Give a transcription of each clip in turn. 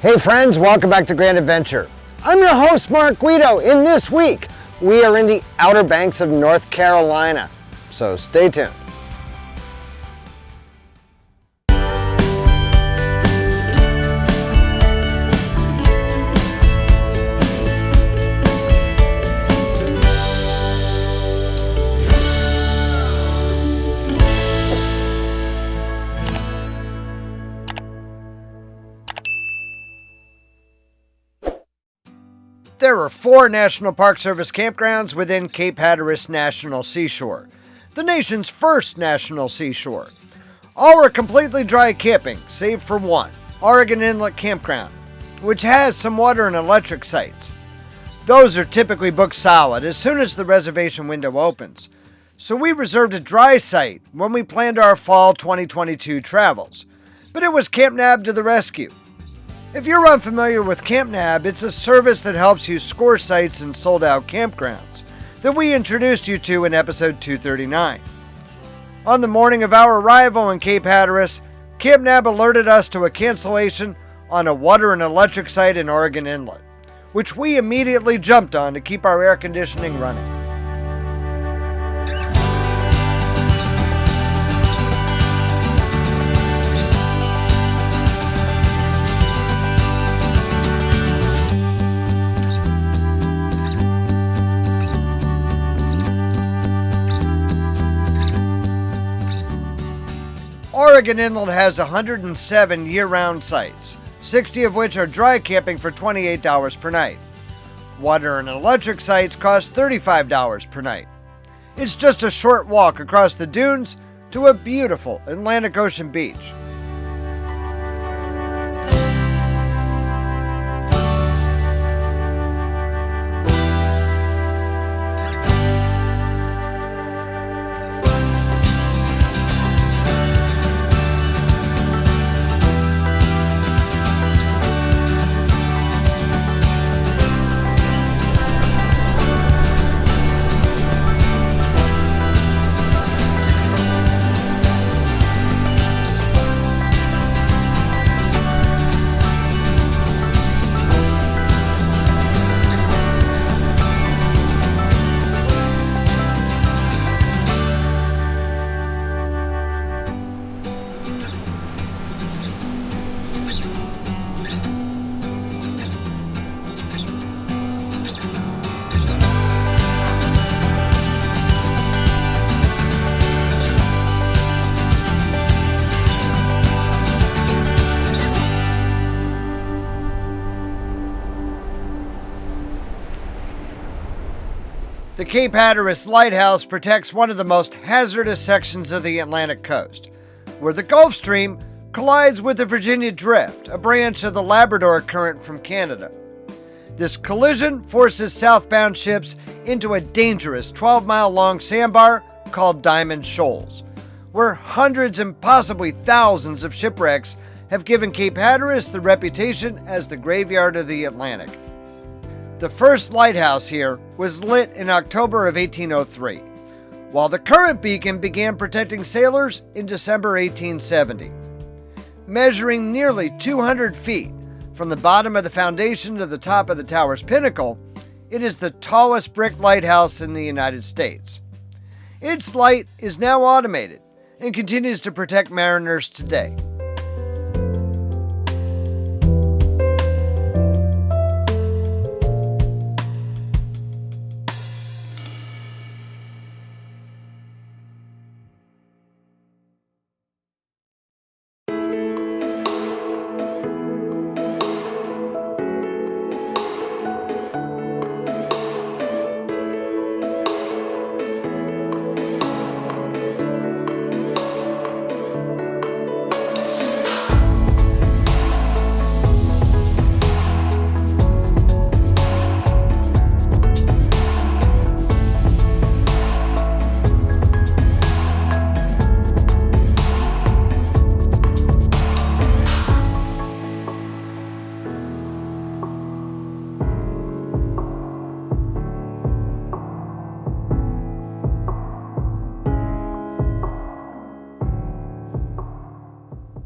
Hey friends, welcome back to Grand Adventure. I'm your host, Mark Guido, and this week we are in the Outer Banks of North Carolina, so stay tuned. There are 4 National Park Service campgrounds within Cape Hatteras National Seashore, the nation's first national seashore. All are completely dry camping, save for one, Oregon Inlet Campground, which has some water and electric sites. Those are typically booked solid as soon as the reservation window opens, so we reserved a dry site when we planned our fall 2022 travels, but it was Camp Nab to the rescue. If you're unfamiliar with Camp Nab, it's a service that helps you score sites in sold-out campgrounds that we introduced you to in episode 239. On the morning of our arrival in Cape Hatteras, Camp Nab alerted us to a cancellation on a water and electric site in Oregon Inlet, which we immediately jumped on to keep our air conditioning running. Oregon Inlet has 107 year-round sites, 60 of which are dry camping for $28 per night. Water and electric sites cost $35 per night. It's just a short walk across the dunes to a beautiful Atlantic Ocean beach. The Cape Hatteras Lighthouse protects one of the most hazardous sections of the Atlantic coast, where the Gulf Stream collides with the Virginia Drift, a branch of the Labrador Current from Canada. This collision forces southbound ships into a dangerous 12-mile-long sandbar called Diamond Shoals, where hundreds and possibly thousands of shipwrecks have given Cape Hatteras the reputation as the graveyard of the Atlantic. The first lighthouse here was lit in October of 1803, while the current beacon began protecting sailors in December 1870. Measuring nearly 200 feet from the bottom of the foundation to the top of the tower's pinnacle, it is the tallest brick lighthouse in the United States. Its light is now automated and continues to protect mariners today.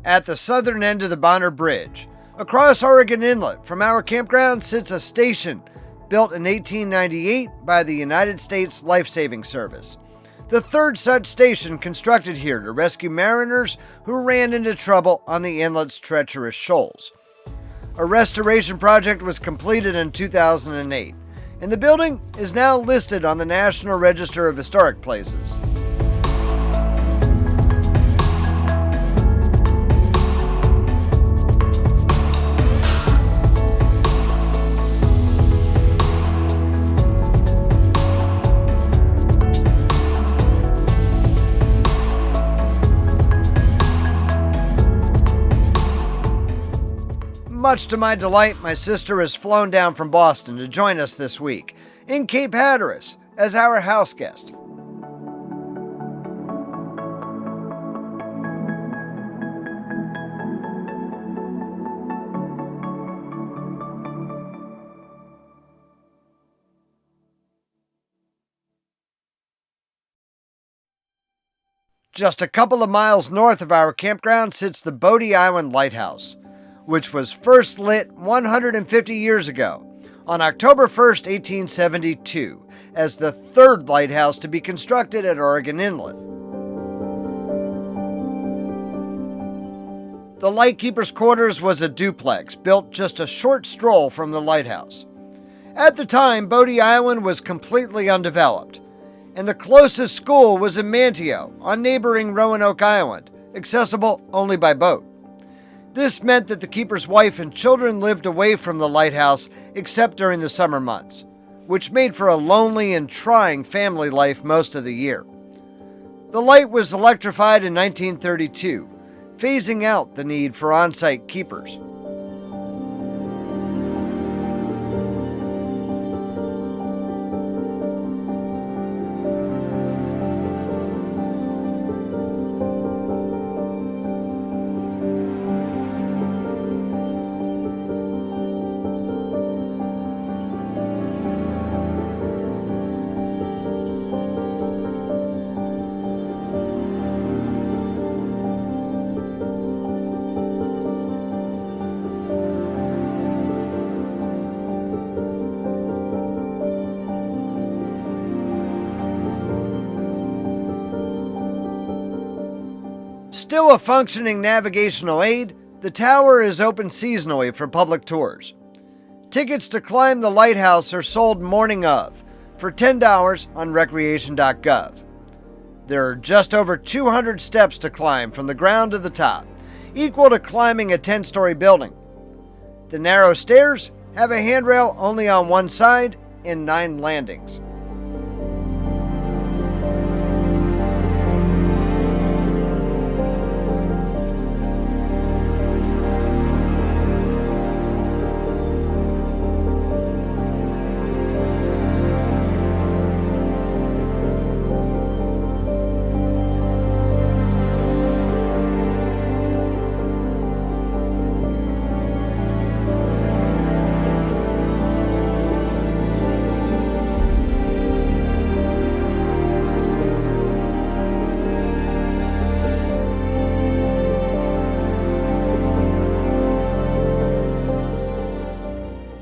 At the southern end of the Bonner Bridge, Across Oregon Inlet from our campground sits a station built in 1898 by the United States Life-Saving Service, the third such station constructed here to rescue mariners who ran into trouble on the inlet's treacherous shoals. A restoration project was completed in 2008, and the building is now listed on the National Register of Historic Places. Much to my delight, my sister has flown down from Boston to join us this week in Cape Hatteras as our house guest. Just a couple of miles north of our campground sits the Bodie Island Lighthouse, which was first lit 150 years ago, on October 1st, 1872, as the third lighthouse to be constructed at Oregon Inlet. The lightkeeper's quarters was a duplex built just a short stroll from the lighthouse. At the time, Bodie Island was completely undeveloped, and the closest school was in Manteo on neighboring Roanoke Island, accessible only by boat. This meant that the keeper's wife and children lived away from the lighthouse except during the summer months, which made for a lonely and trying family life most of the year. The light was electrified in 1932, phasing out the need for on-site keepers. Still a functioning navigational aid, the tower is open seasonally for public tours. Tickets to climb the lighthouse are sold morning of for $10 on recreation.gov. There are just over 200 steps to climb from the ground to the top, equal to climbing a 10-story building. The narrow stairs have a handrail only on one side and 9 landings.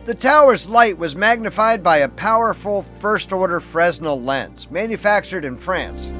The tower's light was magnified by a powerful first-order Fresnel lens, manufactured in France.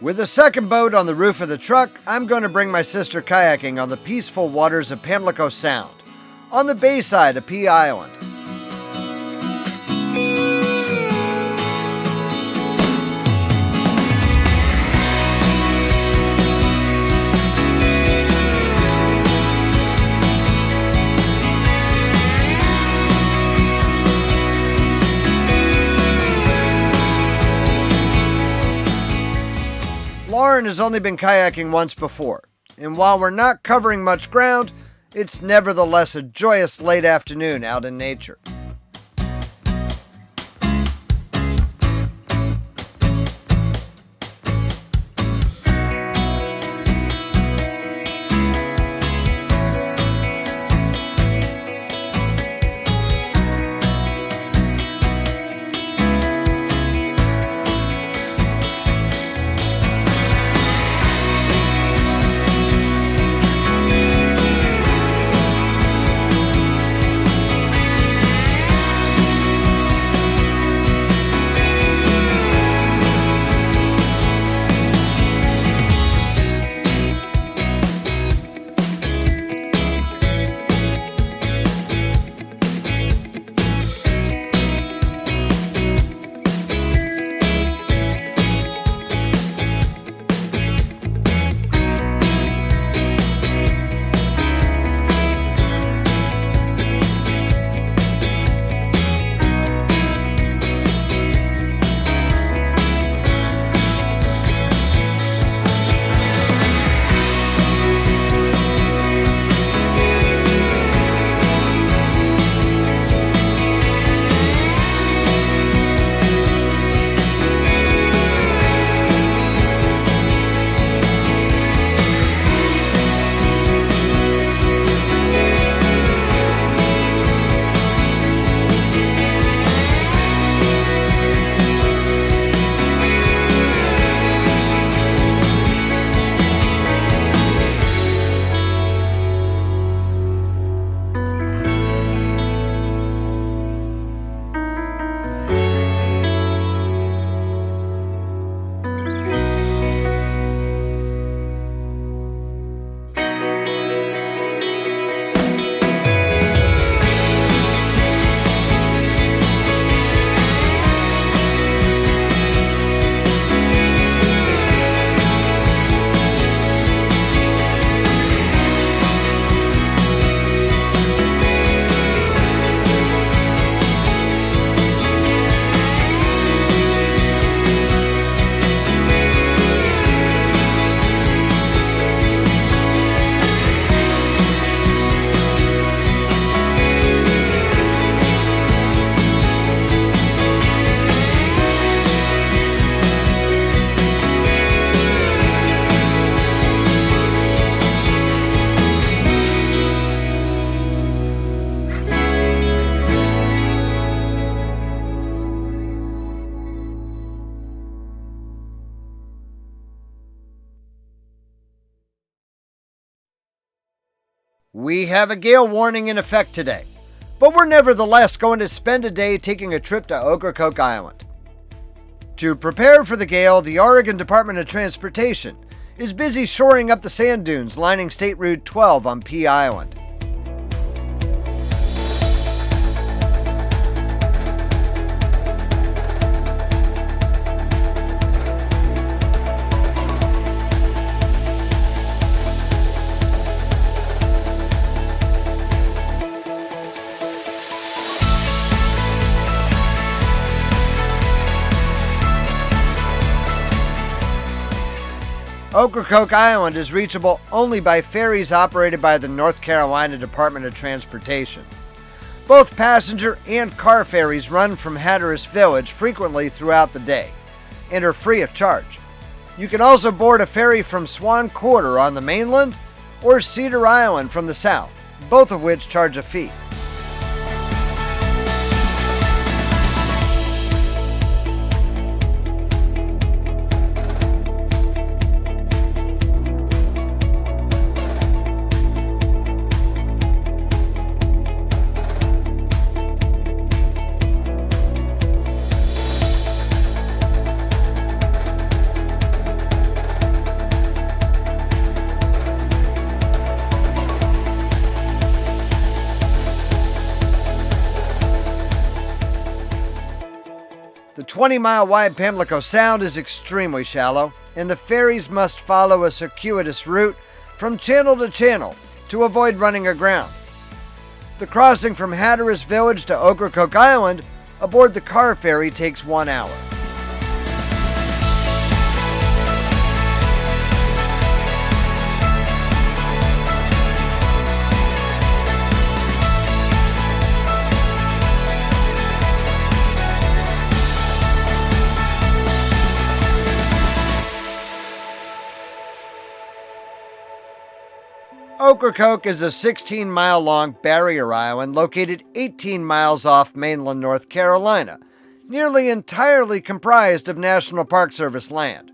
With a second boat on the roof of the truck, I'm going to bring my sister kayaking on the peaceful waters of Pamlico Sound, on the bay side of Pea Island. Lauren has only been kayaking once before, and while we're not covering much ground, it's nevertheless a joyous late afternoon out in nature. We have a gale warning in effect today, but we're nevertheless going to spend a day taking a trip to Ocracoke Island. To prepare for the gale, the Oregon Department of Transportation is busy shoring up the sand dunes lining State Route 12 on Pea Island. Ocracoke Island is reachable only by ferries operated by the North Carolina Department of Transportation. Both passenger and car ferries run from Hatteras Village frequently throughout the day and are free of charge. You can also board a ferry from Swan Quarter on the mainland or Cedar Island from the south, both of which charge a fee. 20-mile wide Pamlico Sound is extremely shallow, and the ferries must follow a circuitous route from channel to channel to avoid running aground. The crossing from Hatteras Village to Ocracoke Island aboard the car ferry takes 1 hour. Ocracoke is a 16-mile-long barrier island located 18 miles off mainland North Carolina, nearly entirely comprised of National Park Service land.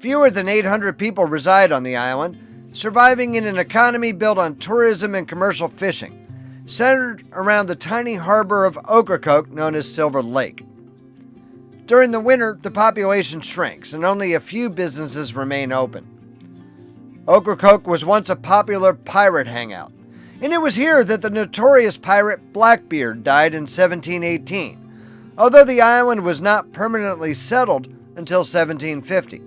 Fewer than 800 people reside on the island, surviving in an economy built on tourism and commercial fishing, centered around the tiny harbor of Ocracoke known as Silver Lake. During the winter, the population shrinks and only a few businesses remain open. Ocracoke was once a popular pirate hangout, and it was here that the notorious pirate Blackbeard died in 1718, although the island was not permanently settled until 1750.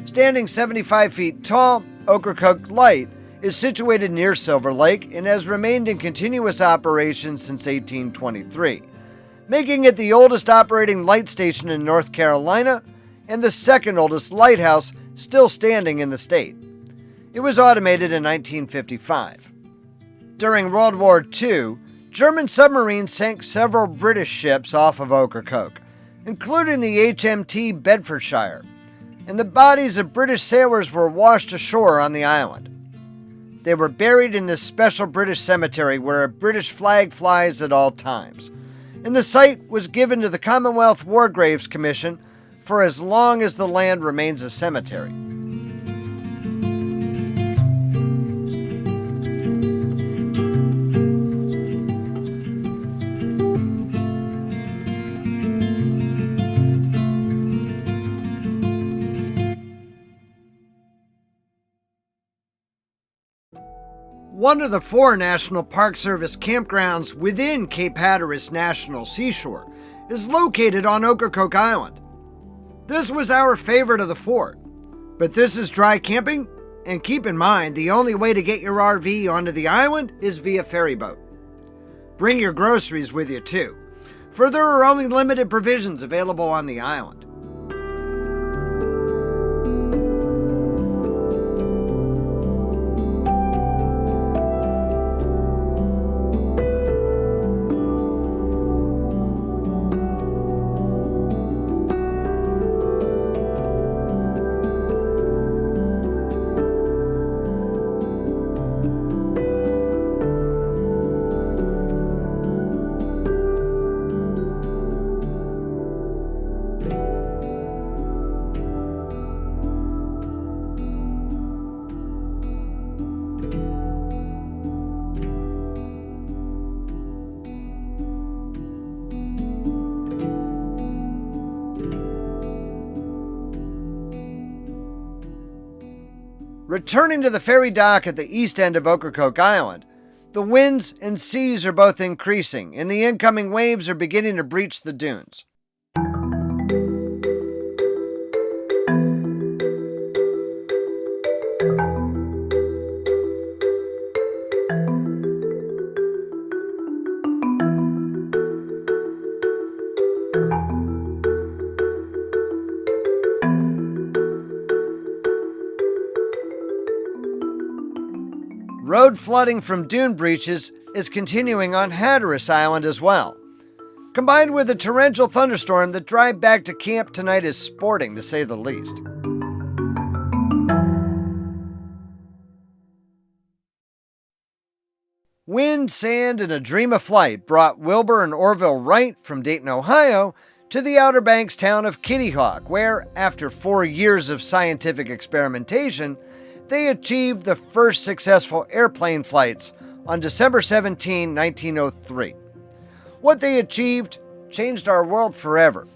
Standing 75 feet tall, Ocracoke Light is situated near Silver Lake and has remained in continuous operation since 1823, making it the oldest operating light station in North Carolina and the second oldest lighthouse still standing in the state. It was automated in 1955. During World War II, German submarines sank several British ships off of Ocracoke, including the HMT Bedfordshire, and the bodies of British sailors were washed ashore on the island. They were buried in this special British cemetery where a British flag flies at all times, and the site was given to the Commonwealth War Graves Commission for as long as the land remains a cemetery. One of the 4 National Park Service campgrounds within Cape Hatteras National Seashore is located on Ocracoke Island. This was our favorite of the 4, but this is dry camping, and keep in mind the only way to get your RV onto the island is via ferry boat. Bring your groceries with you too, for there are only limited provisions available on the island. Returning to the ferry dock at the east end of Ocracoke Island, the winds and seas are both increasing, and the incoming waves are beginning to breach the dunes. Road flooding from dune breaches is continuing on Hatteras Island as well. Combined with a torrential thunderstorm, the drive back to camp tonight is sporting, to say the least. Wind, sand, and a dream of flight brought Wilbur and Orville Wright from Dayton, Ohio, to the Outer Banks town of Kitty Hawk, where, after 4 years of scientific experimentation, they achieved the first successful airplane flights on December 17, 1903. What they achieved changed our world forever.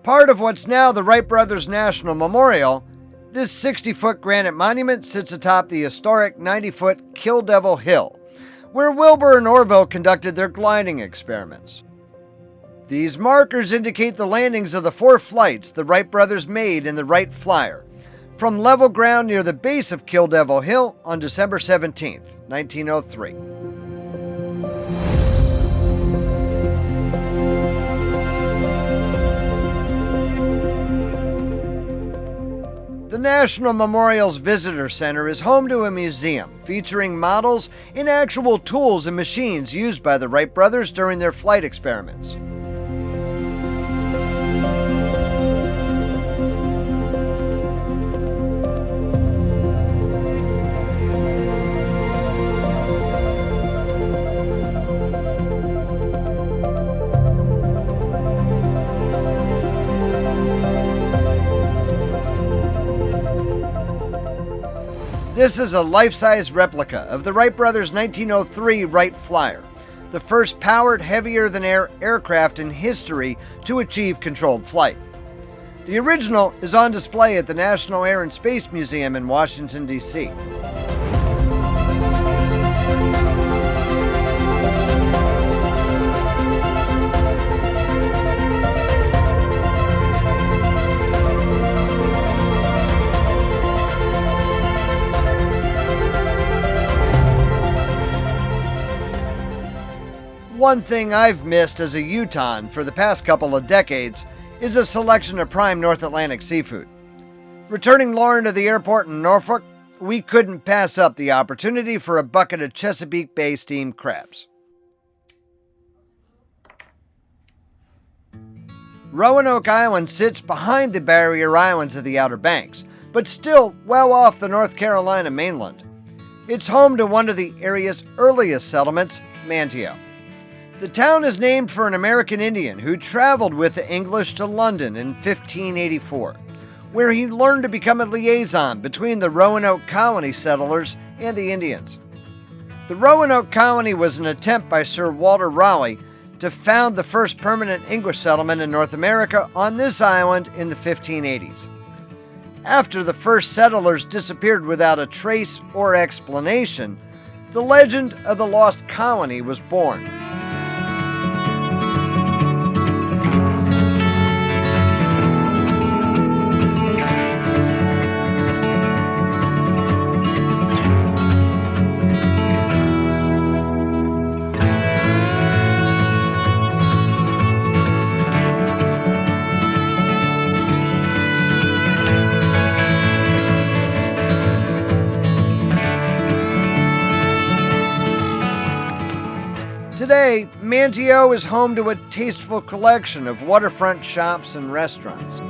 Part of what's now the Wright Brothers National Memorial, this 60-foot granite monument sits atop the historic 90-foot Kill Devil Hill, where Wilbur and Orville conducted their gliding experiments. These markers indicate the landings of the 4 flights the Wright brothers made in the Wright Flyer, from level ground near the base of Kill Devil Hill on December 17, 1903. The National Memorial's Visitor Center is home to a museum featuring models and actual tools and machines used by the Wright brothers during their flight experiments. This is a life-size replica of the Wright brothers' 1903 Wright Flyer, the first powered heavier-than-air aircraft in history to achieve controlled flight. The original is on display at the National Air and Space Museum in Washington, D.C. One thing I've missed as a Utahn for the past couple of decades is a selection of prime North Atlantic seafood. Returning Lauren to the airport in Norfolk, we couldn't pass up the opportunity for a bucket of Chesapeake Bay steamed crabs. Roanoke Island sits behind the barrier islands of the Outer Banks, but still well off the North Carolina mainland. It's home to one of the area's earliest settlements, Manteo. The town is named for an American Indian who traveled with the English to London in 1584, where he learned to become a liaison between the Roanoke colony settlers and the Indians. The Roanoke colony was an attempt by Sir Walter Raleigh to found the first permanent English settlement in North America on this island in the 1580s. After the first settlers disappeared without a trace or explanation, the legend of the lost colony was born. Today, Manteo is home to a tasteful collection of waterfront shops and restaurants.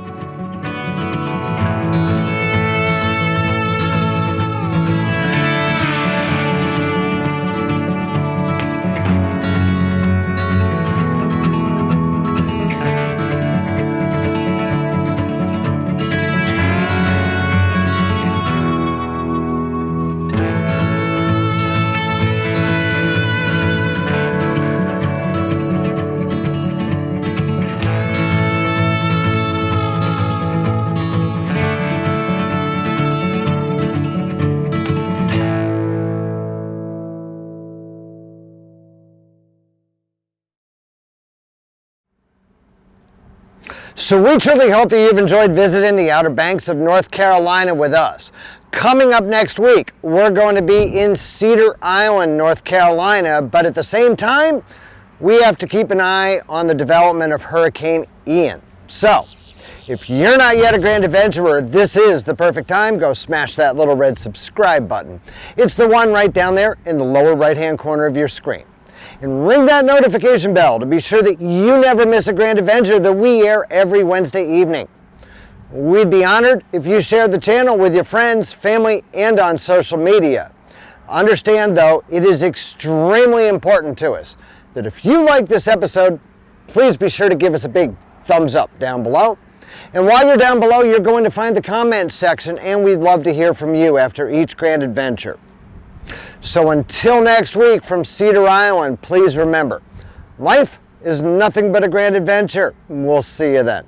So we truly hope that you've enjoyed visiting the Outer Banks of North Carolina with us. Coming up next week, we're going to be in Cedar Island, North Carolina, but at the same time, we have to keep an eye on the development of Hurricane Ian. So, if you're not yet a grand adventurer, this is the perfect time. Go smash that little red subscribe button. It's the one right down there in the lower right-hand corner of your screen. And ring that notification bell to be sure that you never miss a grand adventure that we air every Wednesday evening. We'd be honored if you shared the channel with your friends, family, and on social media. Understand, though, it is extremely important to us that if you like this episode, please be sure to give us a big thumbs up down below. And while you're down below, you're going to find the comments section, and we'd love to hear from you after each grand adventure. So until next week from Cedar Island, please remember, life is nothing but a grand adventure. We'll see you then.